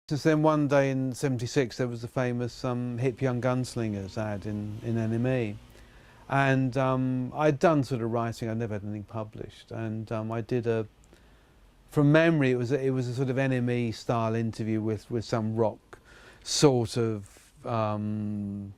Since then, one day in '76, there was the famous Hip Young Gunslingers ad in NME. And I'd done sort of writing, I'd never had anything published. And I did from memory, it was a sort of NME style interview with some rock sort of John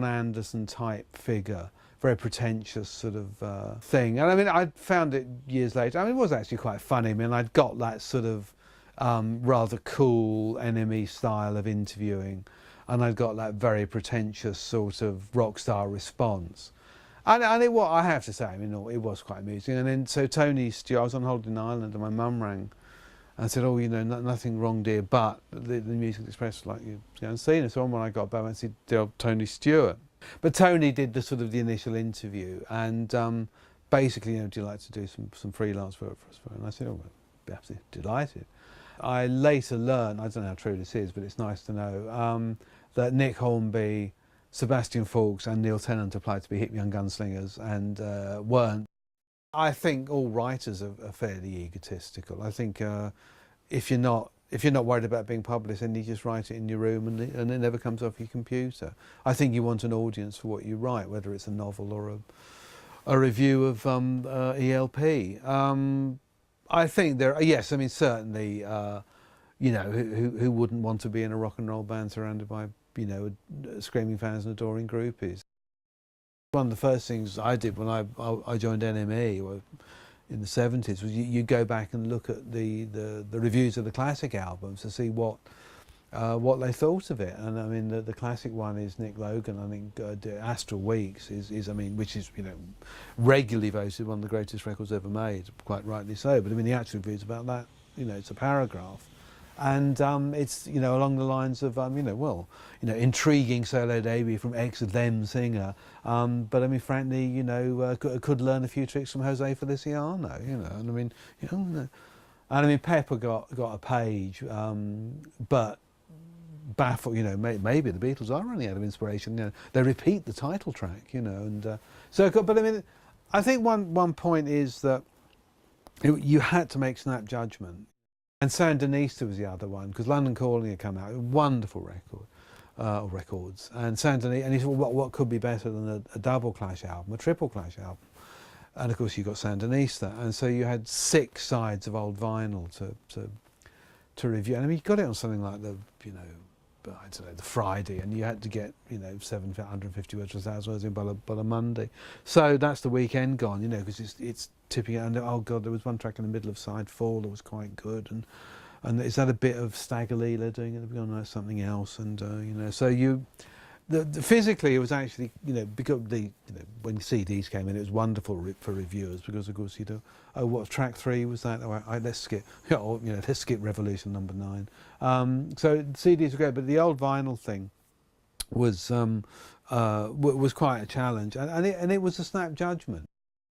Anderson type figure, very pretentious sort of thing. And I mean, I found it years later, I mean, it was actually quite funny. I mean, I'd got that sort of rather cool NME style of interviewing, and I'd got that very pretentious sort of rock star response. And I have to say, I mean, it was quite amusing. And then, so Tony Stewart, I was on holiday in Ireland, and my mum rang and said, oh, you know, nothing wrong, dear, but the Musical Express would like you to go and see it. So when I got back, I went to see the old Tony Stewart. But Tony did the sort of the initial interview, and basically, you know, do you like to do some freelance work for us? And I said, oh, well, absolutely delighted. I later learned, I don't know how true this is, but it's nice to know, that Nick Hornby, Sebastian Faulks and Neil Tennant applied to be Hip Young Gunslingers and weren't. I think all writers are fairly egotistical. I think if you're not worried about being published, then you just write it in your room and it never comes off your computer. I think you want an audience for what you write, whether it's a novel or a review of ELP. I think there, yes, I mean, certainly, you know, who wouldn't want to be in a rock and roll band surrounded by, you know, screaming fans and adoring groupies. One of the first things I did when I joined NME in the '70s was you go back and look at the reviews of the classic albums to see what they thought of it. And I mean, the classic one is Nick Logan. I think Astral Weeks is I mean, which is, you know, regularly voted one of the greatest records ever made, quite rightly so. But I mean, the actual reviews about that, you know, it's a paragraph. And it's, you know, along the lines of, you know, well, you know, intriguing solo debut from ex-Them singer, but I mean, frankly, you know, could learn a few tricks from Jose Feliciano, you know, and I mean, you know, and I mean, Pepper got a page, but baffled, you know, maybe the Beatles are running out of inspiration. You know, they repeat the title track, you know, and so. But I mean, I think one point is that you had to make snap judgment. And Sandinista was the other one, because London Calling had come out, a wonderful record, or records. And Sandinista, and he said, well, what could be better than a double Clash album, a triple Clash album? And of course you got Sandinista, and so you had 6 sides of old vinyl to review. And I mean, you got it on something like the, you know, I don't know, the Friday, and you had to get, you know, 750 words or 1,000 words in by the Monday. So that's the weekend gone, you know, because it's tipping out. And oh God, there was one track in the middle of side 4 that was quite good, and is that a bit of Stagger Leela doing it? Oh no, something else, and you know, so physically it was actually, you know, because when CDs came in, it was wonderful for reviewers, because of course you do, oh, what track 3 was that? Oh, let's skip, you know, let's skip Revolution number 9. So CDs were great, but the old vinyl thing was quite a challenge, and it was a snap judgment.